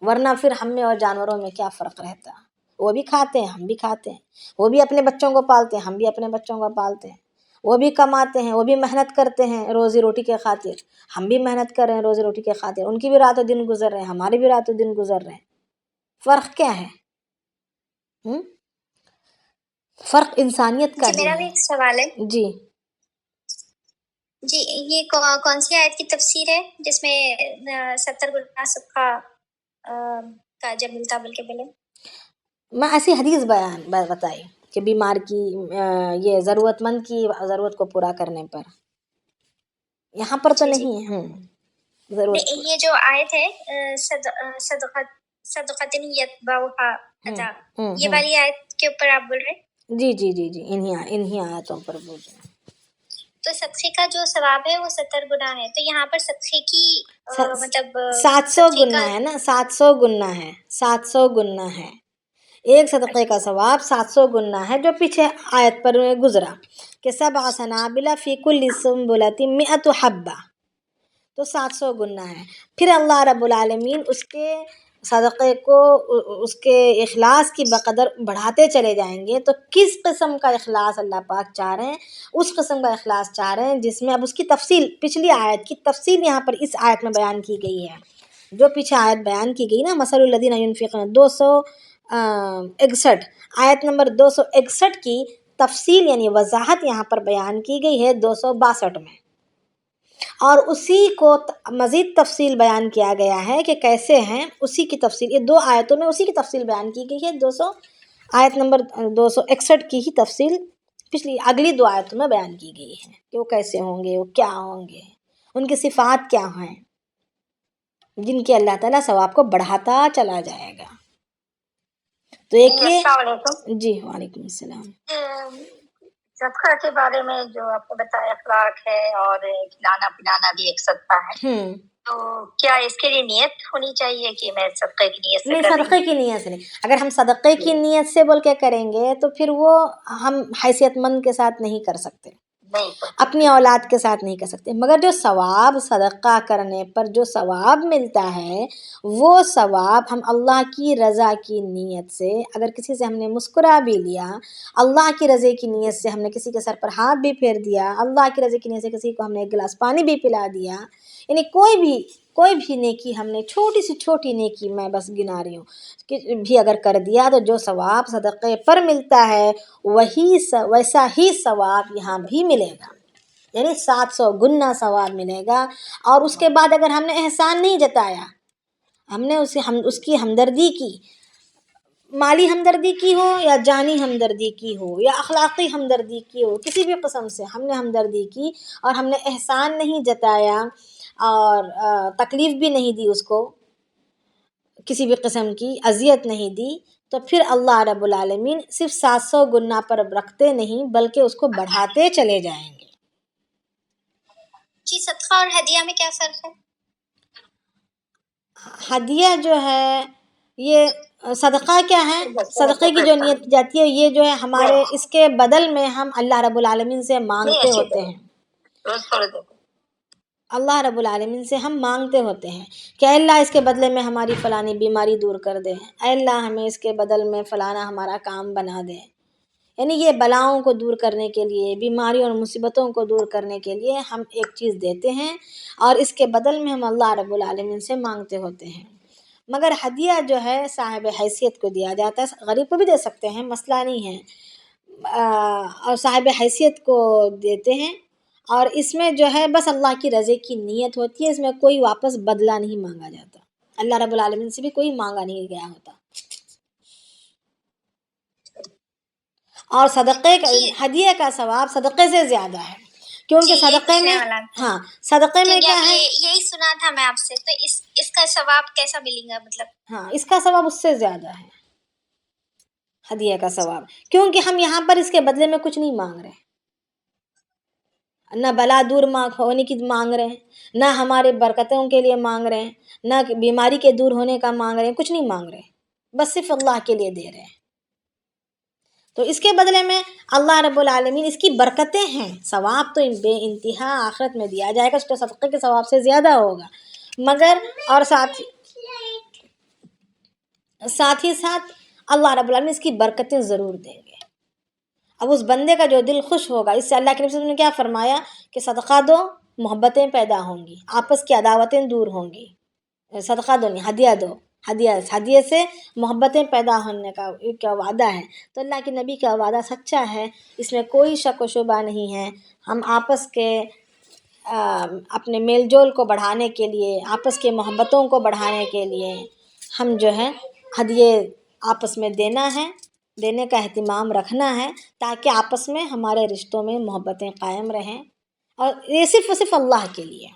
Speaker 2: ورنہ پھر ہم میں اور جانوروں میں کیا فرق رہتا؟ وہ بھی کھاتے ہیں، ہم بھی کھاتے ہیں، وہ بھی اپنے بچوں کو پالتے ہیں، ہم بھی اپنے بچوں کو پالتے ہیں، وہ بھی کماتے ہیں، وہ بھی محنت کرتے ہیں روزی روٹی کے خاطر، ہم بھی محنت کر رہے ہیں روزی روٹی کے خاطر، ان کی بھی رات و دن گزر رہے ہیں، ہمارے بھی رات و دن گزر رہے ہیں، فرق کیا ہے؟ فرق انسانیت کا
Speaker 3: جی
Speaker 2: ہی
Speaker 3: میرا
Speaker 2: ہے۔
Speaker 3: بھی ایک سوال ہے۔
Speaker 2: جی
Speaker 3: جی یہ کون سی آیت کی تفسیر ہے جس میں 70 گنا صدقہ کا اجر ملتا بلکہ بولے؟
Speaker 2: میں ایسی حدیث بتائی کہ بیمار کی یہ ضرورت مند کی ضرورت کو پورا کرنے پر، یہاں پر تو نہیں ہے ضرورت
Speaker 3: یہ جو آیت ہے صدقۃ یتبعھا اذا، یہ والی آیت کے اوپر آپ بول رہے ہیں؟
Speaker 2: جی انہی آیتوں پر بول رہے ہیں۔
Speaker 3: تو صدقے کا جو ثواب ہے وہ 70 گنا ہے، تو یہاں پر صدقے کی مطلب
Speaker 2: 700 گنا ہے نا، 700 گنا ہے، 700 گنا ہے، ایک صدقے کا ثواب 700 گنا ہے، جو پیچھے آیت پر گزرا کہ 7 سنابل فی کل سنبلۃ 100 حبہ، تو 700 گنا ہے۔ پھر اللہ رب العالمین اس کے صدقے کو اس کے اخلاص کی بقدر بڑھاتے چلے جائیں گے۔ تو کس قسم کا اخلاص اللہ پاک چاہ رہے ہیں؟ اس قسم کا اخلاص چاہ رہے ہیں جس میں اب اس کی تفصیل، پچھلی آیت کی تفصیل یہاں پر اس آیت میں بیان کی گئی ہے، جو پیچھے آیت بیان کی گئی نا، مثل الذین ینفقون 261 آیت نمبر 261 کی تفصیل یعنی وضاحت یہاں پر بیان کی گئی ہے 262 میں، اور اسی کو مزید تفصیل بیان کیا گیا ہے کہ کیسے ہیں، اسی کی تفصیل، یہ 2 آیتوں میں اسی کی تفصیل بیان کی گئی ہے، آیت نمبر 261 کی ہی تفصیل پچھلی اگلی 2 آیتوں میں بیان کی گئی ہے کہ وہ کیسے ہوں گے، وہ کیا ہوں گے، ان کی صفات کیا ہیں، جن کے اللہ تعالیٰ ثواب کو بڑھاتا چلا جائے گا۔ تو ایک یہ،
Speaker 3: السلام علیکم
Speaker 2: جی وعلیکم السلام۔
Speaker 3: صدقہ کے بارے میں جو آپ نے بتایا اخلاق ہے اور کھلانا پلانا بھی ایک صدقہ ہے، تو کیا اس کے لیے نیت ہونی چاہیے کہ میں صدقے کی نیت سے
Speaker 2: نہیں،
Speaker 3: کر رہی
Speaker 2: صدقے کی نیت سے نہیں، اگر ہم صدقے کی نیت سے بول کے کریں گے تو پھر وہ ہم حیثیت مند کے ساتھ نہیں کر سکتے،
Speaker 3: نہیں
Speaker 2: اپنی اولاد کے ساتھ نہیں کر سکتے، مگر جو ثواب صدقہ کرنے پر جو ثواب ملتا ہے، وہ ثواب ہم اللہ کی رضا کی نیت سے، اگر کسی سے ہم نے مسکرا بھی لیا، اللہ کی رضا کی نیت سے ہم نے کسی کے سر پر ہاتھ بھی پھیر دیا، اللہ کی رضا کی نیت سے کسی کو ہم نے ایک گلاس پانی بھی پلا دیا، یعنی کوئی بھی نیکی ہم نے، چھوٹی سی چھوٹی نیکی میں بس گنا رہی ہوں کہ بھی اگر کر دیا، تو جو ثواب صدقے پر ملتا ہے ویسا ہی ثواب یہاں بھی ملے گا، یعنی 700 گنا ثواب ملے گا۔ اور اس کے بعد اگر ہم نے احسان نہیں جتایا، ہم نے اس کی ہمدردی کی، مالی ہمدردی کی ہو یا جانی ہمدردی کی ہو یا اخلاقی ہمدردی کی ہو، کسی بھی قسم سے ہم نے ہمدردی کی اور ہم نے احسان نہیں جتایا اور تکلیف بھی نہیں دی، اس کو کسی بھی قسم کی اذیت نہیں دی، تو پھر اللہ رب العالمین صرف 700 گنا پر رکھتے نہیں بلکہ اس کو بڑھاتے چلے جائیں گے۔
Speaker 3: جی، صدقہ اور ہدیہ میں کیا فرق ہے؟
Speaker 2: ہدیہ جو ہے، یہ صدقہ کیا ہے؟ صدقے کی جو نیت جاتی ہے، یہ جو ہے ہمارے اس کے بدل میں ہم اللہ رب العالمین سے مانگتے ہوتے ہیں، اللہ رب العالمین سے ہم مانگتے ہوتے ہیں کہ اے اللہ اس کے بدلے میں ہماری فلانی بیماری دور کر دے، اے اللہ ہمیں اس کے بدل میں فلانا ہمارا کام بنا دے، یعنی یہ بلاؤں کو دور کرنے کے لیے، بیماریوں اور مصیبتوں کو دور کرنے کے لیے ہم ایک چیز دیتے ہیں اور اس کے بدل میں ہم اللہ رب العالمین سے مانگتے ہوتے ہیں۔ مگر ہدیہ جو ہے صاحب حیثیت کو دیا جاتا ہے، غریب کو بھی دے سکتے ہیں، مسئلہ نہیں ہے، اور صاحب حیثیت کو دیتے ہیں، اور اس میں جو ہے بس اللہ کی رضا کی نیت ہوتی ہے، اس میں کوئی واپس بدلہ نہیں مانگا جاتا، اللہ رب العالمین سے بھی کوئی مانگا نہیں گیا ہوتا۔ اور صدقے کا، ہدیہ کا ثواب صدقے سے زیادہ ہے، کیونکہ صدقے میں، ہاں صدقے میں کیا ہے،
Speaker 3: یہی سنا تھا میں آپ سے، تو اس کا ثواب کیسا ملے گا؟ مطلب
Speaker 2: ہاں اس کا ثواب اس سے زیادہ ہے، ہدیہ کا ثواب، کیونکہ ہم یہاں پر اس کے بدلے میں کچھ نہیں مانگ رہے، نہ بلا دور ہونے کی مانگ رہے ہیں، نہ ہمارے برکتوں کے لیے مانگ رہے ہیں، نہ بیماری کے دور ہونے کا مانگ رہے ہیں، کچھ نہیں مانگ رہے، بس صرف اللہ کے لیے دے رہے ہیں۔ تو اس کے بدلے میں اللہ رب العالمین، اس کی برکتیں ہیں، ثواب تو بے انتہا آخرت میں دیا جائے گا، صدقے کے ثواب سے زیادہ ہوگا، مگر اور ساتھ ہی ساتھ اللہ رب العالمین اس کی برکتیں ضرور دیں گے۔ اب اس بندے کا جو دل خوش ہوگا، اس سے اللہ کے نبی صلی اللہ علیہ وسلم نے کیا فرمایا کہ صدقہ دو، محبتیں پیدا ہوں گی، آپس کی عداوتیں دور ہوں گی، صدقہ دو نہیں، ہدیہ دو، ہدیہ سے محبتیں پیدا ہونے کا وعدہ ہے، تو اللہ کے نبی کا وعدہ سچا ہے، اس میں کوئی شک و شبہ نہیں ہے۔ ہم آپس کے اپنے میل جول کو بڑھانے کے لیے، آپس کے محبتوں کو بڑھانے کے لیے ہم جو ہے ہدیے آپس میں دینا ہے، دینے کا اہتمام رکھنا ہے، تاکہ آپس میں ہمارے رشتوں میں محبتیں قائم رہیں، اور یہ صرف و صرف اللہ کے لیے،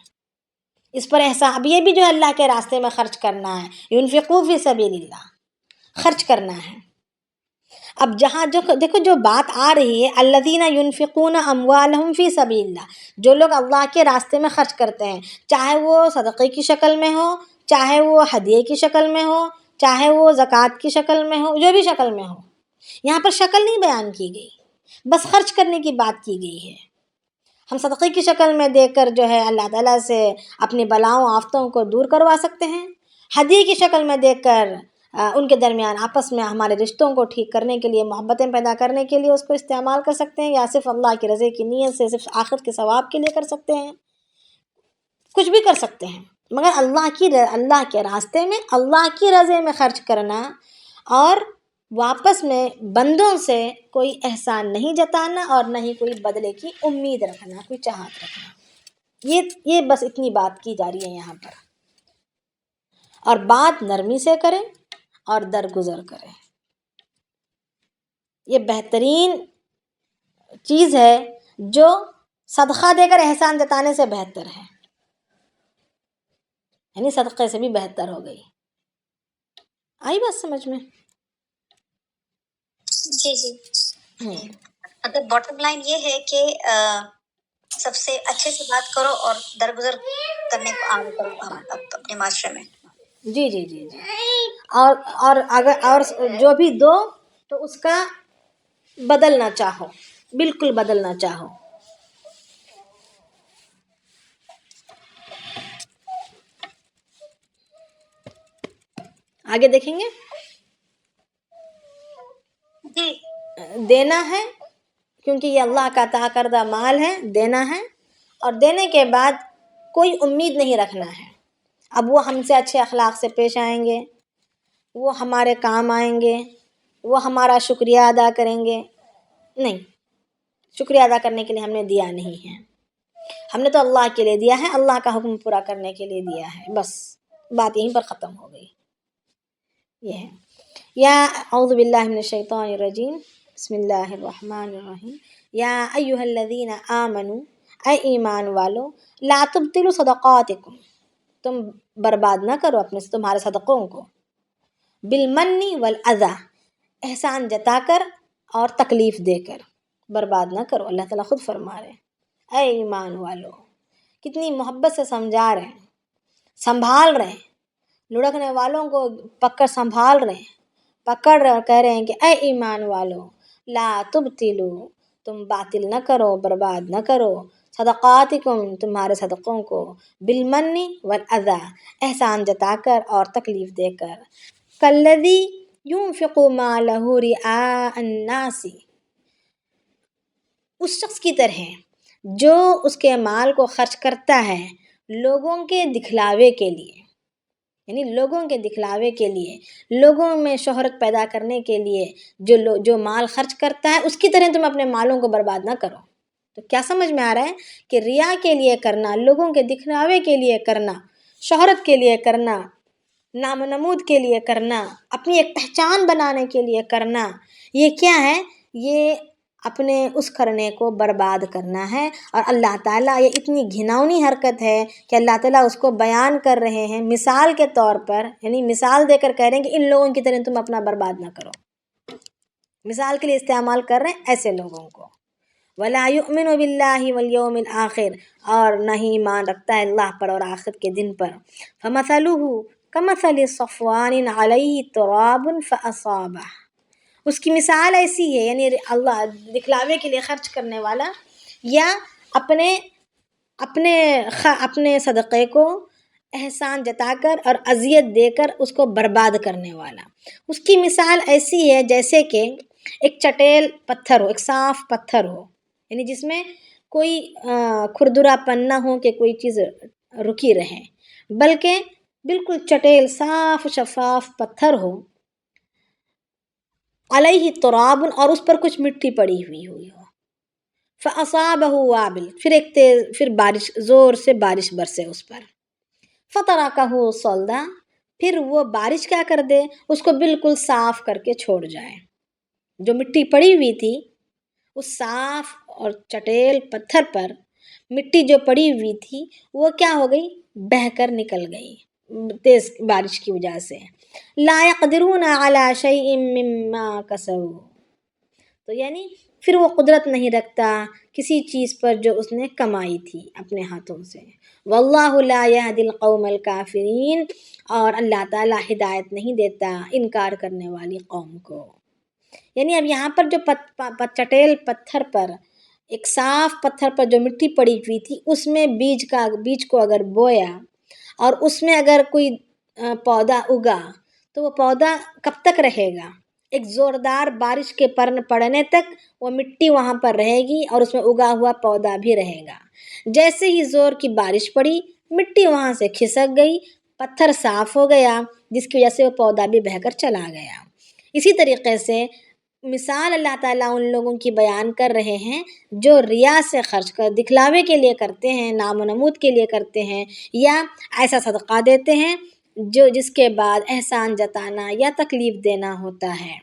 Speaker 2: اس پر احسان. اب یہ بھی جو اللہ کے راستے میں خرچ کرنا ہے، ينفقوا فی سبیل اللہ، خرچ کرنا ہے. اب جہاں جو دیکھو جو بات آ رہی ہے، الذین ينفقون اموالهم فی سبیل اللہ، جو لوگ اللہ کے راستے میں خرچ کرتے ہیں، چاہے وہ صدقے کی شکل میں ہو، چاہے وہ ہدیے کی شکل میں ہو، چاہے وہ زکوٰۃ کی شکل میں ہو، جو بھی شکل میں ہو، یہاں پر شکل نہیں بیان کی گئی، بس خرچ کرنے کی بات کی گئی ہے. ہم صدقے کی شکل میں دے کر جو ہے اللہ تعالیٰ سے اپنی بلاؤں آفتوں کو دور کروا سکتے ہیں، ہدیے کی شکل میں دے کر ان کے درمیان آپس میں ہمارے رشتوں کو ٹھیک کرنے کے لیے، محبتیں پیدا کرنے کے لیے اس کو استعمال کر سکتے ہیں، یا صرف اللہ کی رضا کی نیت سے، صرف آخرت کے ثواب کے لیے کر سکتے ہیں، کچھ بھی کر سکتے ہیں. مگر اللہ کے راستے میں اللہ کی رضا میں خرچ کرنا، اور واپس میں بندوں سے کوئی احسان نہیں جتانا، اور نہ ہی کوئی بدلے کی امید رکھنا، کوئی چاہت رکھنا، یہ بس اتنی بات کی جا رہی ہے یہاں پر. اور بات نرمی سے کریں اور درگزر کریں. یہ بہترین چیز ہے جو صدقہ دے کر احسان جتانے سے بہتر ہے، یعنی صدقے سے بھی بہتر ہو گئی. آئی بات سمجھ میں؟
Speaker 3: جی جی. مطلب باٹم لائن یہ ہے کہ سب سے اچھے سے بات کرو اور درگزر کرنے کو عام کرو اپنے معاشرے میں.
Speaker 2: جی جی جی جی. اور اگر اور جو بھی دو تو اس کا بدلنا چاہو، بالکل بدلنا چاہو. آگے دیکھیں گے.
Speaker 3: جی.
Speaker 2: دینا ہے کیونکہ یہ اللہ کا عطا کردہ مال ہے، دینا ہے، اور دینے کے بعد کوئی امید نہیں رکھنا ہے اب وہ ہم سے اچھے اخلاق سے پیش آئیں گے، وہ ہمارے کام آئیں گے، وہ ہمارا شکریہ ادا کریں گے. نہیں، شکریہ ادا کرنے کے لیے ہم نے دیا نہیں ہے، ہم نے تو اللہ کے لیے دیا ہے، اللہ کا حکم پورا کرنے کے لیے دیا ہے، بس بات یہیں پر ختم ہو گئی. یہ ہے. یا اعوذ باللہ من الشیطان الرجیم، بسم اللہ الرحمن الرحیم. یا ایھا الذین آمنوا، اے ایمان والو، لا تبطلوا صدقاتکم، تم برباد نہ کرو تمہارے صدقوں کو، بالمن والاذی، احسان جتا کر اور تکلیف دے کر برباد نہ کرو. اللہ تعالیٰ خود فرما رہے ہیں اے ایمان والو، کتنی محبت سے سمجھا رہے ہیں، سنبھال رہے ہیں، لڑکنے والوں کو پکڑ سنبھال رہے ہیں، پکڑ رہے اور کہہ رہے ہیں کہ اے ایمان والو، لا تبطلوا، تم باطل نہ کرو، برباد نہ کرو، صدقاتکم، تمہارے صدقوں کو، بالمن والاذی، احسان جتا کر اور تکلیف دے کر. کالذی ينفق مالہ رئاء الناس، اس شخص کی طرح جو اس کے مال کو خرچ کرتا ہے لوگوں کے دکھلاوے کے لیے، یعنی لوگوں کے دکھلاوے کے لیے، لوگوں میں شہرت پیدا کرنے کے لیے جو مال خرچ کرتا ہے، اس کی طرح تم اپنے مالوں کو برباد نہ کرو. تو کیا سمجھ میں آ رہا ہے کہ ریا کے لیے کرنا، لوگوں کے دکھلاوے کے لیے کرنا، شہرت کے لیے کرنا، نام و نمود کے لیے کرنا، اپنی ایک پہچان بنانے کے لیے کرنا، یہ کیا ہے؟ یہ اپنے اس کرنے کو برباد کرنا ہے. اور اللہ تعالیٰ، یہ اتنی گھناؤنی حرکت ہے کہ اللہ تعالیٰ اس کو بیان کر رہے ہیں مثال کے طور پر، یعنی مثال دے کر کہہ رہے ہیں کہ ان لوگوں کی طرح تم اپنا برباد نہ کرو. مثال کے لیے استعمال کر رہے ہیں ایسے لوگوں کو. وَلَا يُؤْمِنُ بِاللَّهِ وَالْيَوْمِ الْآخِرِ، اور نہ ہی ایمان رکھتا ہے اللہ پر اور آخرت کے دن پر. فَمَثَلُهُ كَمَثَلِ صَفْوَانٍ عَلَيْهِ تُرَابٌ فَأَصَابَهُ، اس کی مثال ایسی ہے، یعنی اللہ دکھلاوے کے لیے خرچ کرنے والا، یا اپنے صدقے کو احسان جتا کر اور اذیت دے کر اس کو برباد کرنے والا. اس کی مثال ایسی ہے جیسے کہ ایک چٹیل پتھر ہو، ایک صاف پتھر ہو، یعنی جس میں کوئی کھردرا پن نہ ہو کہ کوئی چیز رکی رہے، بلکہ بالکل چٹیل صاف شفاف پتھر ہو، علیہ تراب، اور اس پر کچھ مٹی پڑی ہوئی ہو. فَأَصَابَهُ وَابِلٌ، پھر بارش، زور سے بارش برسے اس پر. فَتَرَكَهُ صَلْدًا، پھر وہ بارش کیا کر دے، اس کو بالکل صاف کر کے چھوڑ جائے. جو مٹی پڑی ہوئی تھی اس صاف اور چٹیل پتھر پر مٹی جو پڑی ہوئی تھی وہ کیا ہو گئی، بہہ کر نکل گئی تیز بارش کی وجہ سے. لا يقدرون على شيء مما كسبوا، تو یعنی پھر وہ قدرت نہیں رکھتا کسی چیز پر جو اس نے کمائی تھی اپنے ہاتھوں سے. واللہ لا يهدي القوم الكافرین، اور اللہ تعالیٰ ہدایت نہیں دیتا انکار کرنے والی قوم کو. یعنی اب یہاں پر جو چٹیل پتھر پر، ایک صاف پتھر پر جو مٹی پڑی ہوئی تھی اس میں بیج کو اگر بویا اور اس میں اگر کوئی پودا اگا تو وہ پودا کب تک رہے گا؟ ایک زوردار بارش کے پڑنے تک وہ مٹی وہاں پر رہے گی اور اس میں اگا ہوا پودا بھی رہے گا. جیسے ہی زور کی بارش پڑی مٹی وہاں سے کھسک گئی، پتھر صاف ہو گیا جس کی وجہ سے وہ پودا بھی بہہ کر چلا گیا. اسی طریقے سے مثال اللہ تعالیٰ ان لوگوں کی بیان کر رہے ہیں جو ریا سے خرچ کر دکھلاوے کے لیے کرتے ہیں، نام و نمود کے لیے کرتے ہیں، یا ایسا صدقہ دیتے ہیں جس کے بعد احسان جتانا یا تکلیف دینا ہوتا ہے.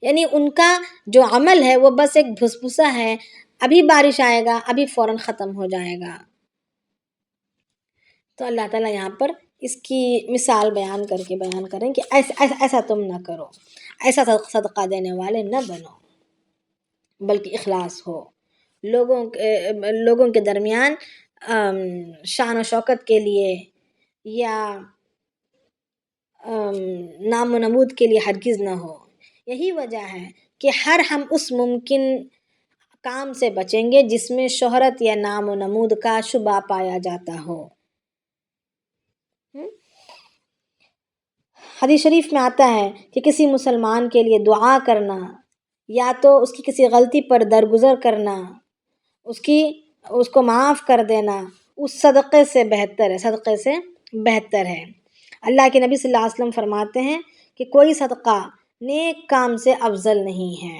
Speaker 2: یعنی ان کا جو عمل ہے وہ بس ایک بھسبھسا ہے، ابھی بارش آئے گا ابھی فوراً ختم ہو جائے گا. تو اللہ تعالیٰ یہاں پر اس کی مثال بیان کریں کہ ایسا تم نہ کرو، ایسا صدقہ دینے والے نہ بنو، بلکہ اخلاص ہو. لوگوں کے درمیان شان و شوکت کے لیے یا نام و نمود کے لیے ہرگز نہ ہو. یہی وجہ ہے کہ ہم اس ممکن کام سے بچیں گے جس میں شہرت یا نام و نمود کا شبہ پایا جاتا ہو. حدیث شریف میں آتا ہے کہ کسی مسلمان کے لیے دعا کرنا یا تو اس کی کسی غلطی پر درگزر کرنا، اس کو معاف کر دینا، اس صدقے سے بہتر ہے. اللہ کے نبی صلی اللہ علیہ وسلم فرماتے ہیں کہ کوئی صدقہ نیک کام سے افضل نہیں ہے،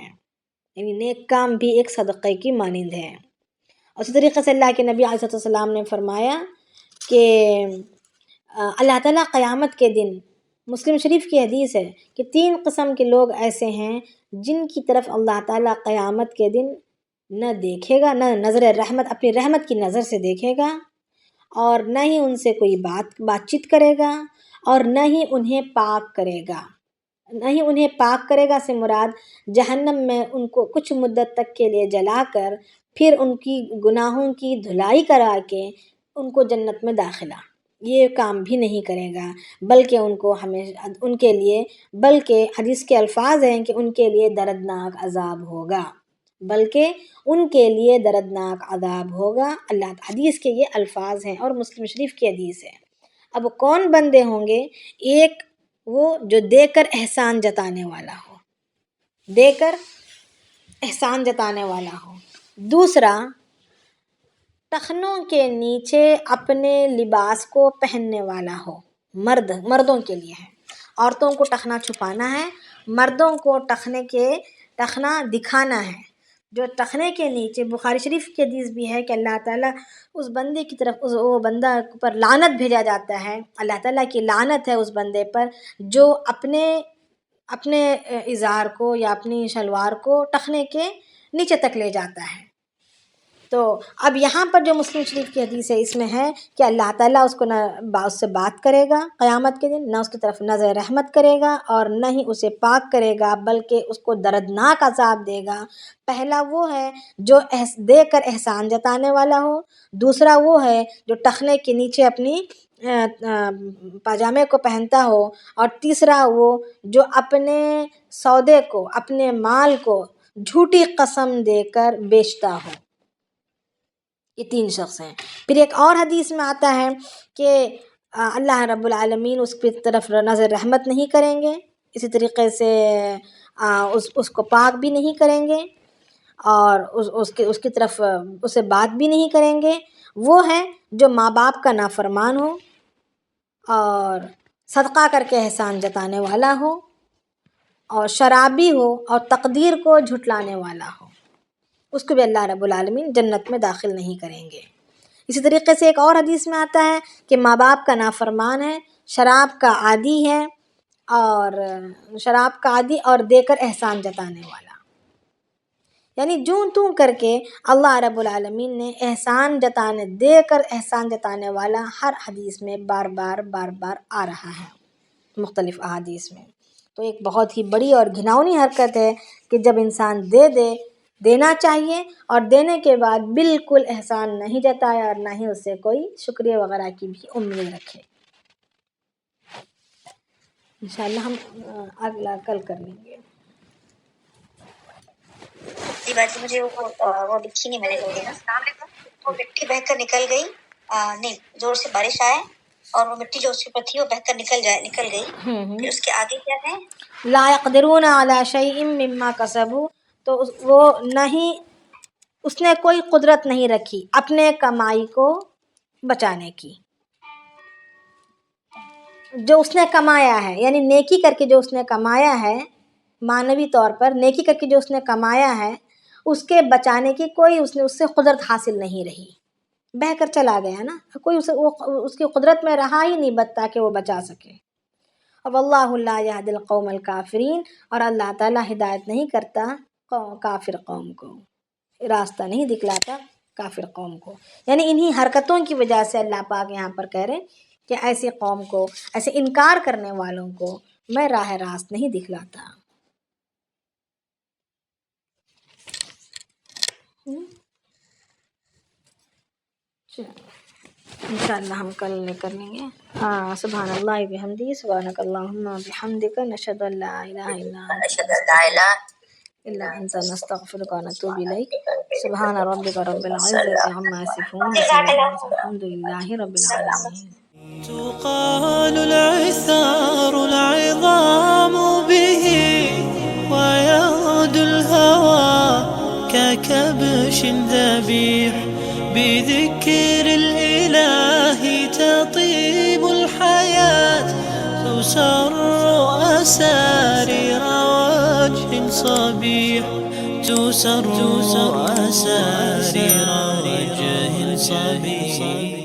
Speaker 2: یعنی نیک کام بھی ایک صدقے کی مانند ہے. اسی طریقے سے اللہ کے نبی علیہ السلام نے فرمایا کہ اللہ تعالیٰ قیامت کے دن، مسلم شریف کی حدیث ہے کہ 3 قسم کے لوگ ایسے ہیں جن کی طرف اللہ تعالیٰ قیامت کے دن نہ دیکھے گا، نہ نظر رحمت اپنی رحمت کی نظر سے دیکھے گا، اور نہ ہی ان سے کوئی بات چیت کرے گا، اور نہ ہی انہیں پاک کرے گا. سے مراد جہنم میں ان کو کچھ مدت تک کے لیے جلا کر پھر ان کی گناہوں کی دھلائی کرا کے ان کو جنت میں داخلہ، یہ کام بھی نہیں کرے گا، بلکہ حدیث کے الفاظ ہیں کہ ان کے لیے دردناک عذاب ہوگا، اللہ حدیث کے یہ الفاظ ہیں اور مسلم شریف کی حدیث ہے. اب کون بندے ہوں گے؟ ایک وہ جو دے کر احسان جتانے والا ہو، دوسرا ٹخنوں کے نیچے اپنے لباس کو پہننے والا ہو. مردوں کے لیے ہے، عورتوں کو ٹخنا چھپانا ہے، مردوں کو ٹخنا دکھانا ہے. جو ٹخنے کے نیچے، بخاری شریف کی حدیث بھی ہے کہ اللہ تعالیٰ اس بندے کی طرف، وہ بندہ پر لعنت بھیجا جاتا ہے، اللہ تعالیٰ کی لعنت ہے اس بندے پر جو اپنے ازار کو یا اپنی شلوار کو ٹخنے کے نیچے تک لے جاتا ہے. تو اب یہاں پر جو مسلم شریف کی حدیث ہے اس میں ہے کہ اللہ تعالیٰ اس سے بات کرے گا قیامت کے دن، نہ اس کی طرف نظر رحمت کرے گا اور نہ ہی اسے پاک کرے گا، بلکہ اس کو دردناک عذاب دے گا. پہلا وہ ہے جو دے کر احسان جتانے والا ہو، دوسرا وہ ہے جو ٹخنے کے نیچے اپنی پاجامے کو پہنتا ہو، اور تیسرا وہ جو اپنے سودے کو، اپنے مال کو جھوٹی قسم دے کر بیچتا ہو. یہ 3 شخص ہیں. پھر ایک اور حدیث میں آتا ہے کہ اللہ رب العالمین اس کی طرف نظر رحمت نہیں کریں گے، اسی طریقے سے اس کو پاک بھی نہیں کریں گے، اور اس کی طرف اسے بات بھی نہیں کریں گے. وہ ہے جو ماں باپ کا نافرمان ہو، اور صدقہ کر کے احسان جتانے والا ہو، اور شرابی ہو، اور تقدیر کو جھٹلانے والا ہو. اس کو بھی اللہ رب العالمین جنت میں داخل نہیں کریں گے. اسی طریقے سے ایک اور حدیث میں آتا ہے کہ ماں باپ کا نافرمان ہے شراب کا عادی ہے اور شراب کا عادی اور دے کر احسان جتانے والا. یعنی جوں توں کر کے اللہ رب العالمین نے احسان جتانے، دے کر احسان جتانے والا ہر حدیث میں بار بار آ رہا ہے، مختلف احادیث میں. تو ایک بہت ہی بڑی اور گھناؤنی حرکت ہے کہ جب انسان دینا چاہیے اور دینے کے بعد بالکل احسان نہیں جتایا اور نہ ہی اس سے کوئی شکریہ وغیرہ کی بھی امید رکھے. انشاءاللہ ہم اگلا کل کر لیں گے.
Speaker 3: جی باجی مجھے وہ لکھی نہیں میں نے لکھی نا. وہ مٹی بہہ کر نکل گئی، نہیں زور سے بارش آئے اور وہ مٹی جو اس کے اوپر تھی وہ بہہ کر نکل گئی. پھر اس کے آگے کیا ہے؟
Speaker 2: لا يقدرون على شيء مما كسبوا. تو وہ نہیں، اس نے کوئی قدرت نہیں رکھی اپنے کمائی کو بچانے کی. جو اس نے کمایا ہے، یعنی نیکی کر کے جو اس نے کمایا ہے، معنوی طور پر نیکی کر کے جو اس نے کمایا ہے، اس کے بچانے کی کوئی اس سے قدرت حاصل نہیں رہی. بہہ کر چلا گیا نا، کوئی اس کی قدرت میں رہا ہی نہیں بتا کہ وہ بچا سکے. اب اللہ لا یہدی القوم الکافرین، اور اللہ تعالیٰ ہدایت نہیں کرتا کافر قوم کو، راستہ نہیں دکھلاتا کافر قوم کو. یعنی انہی حرکتوں کی وجہ سے اللہ پاک یہاں پر کہہ رہے کہ ایسی قوم کو، ایسے انکار کرنے والوں کو میں راہ راست نہیں دکھلاتا. انشاءاللہ ہم کل کر لیں گے. سبحان اللہ بحمدہ، سبحانک اللہم بحمدک، نشہد ان لا الہ الا انت نستغفرک ونتوب الیک. سبحان ربک رب العزۃ عما یصفون، الحمد للہ رب العالمین.
Speaker 1: تقال العثار العظام به ويغدو الهوى ككبش ذبيح بذكر الإله تطيب الحياة تسر أسارير وجه صبيح تسر أسارير وجه صبيح.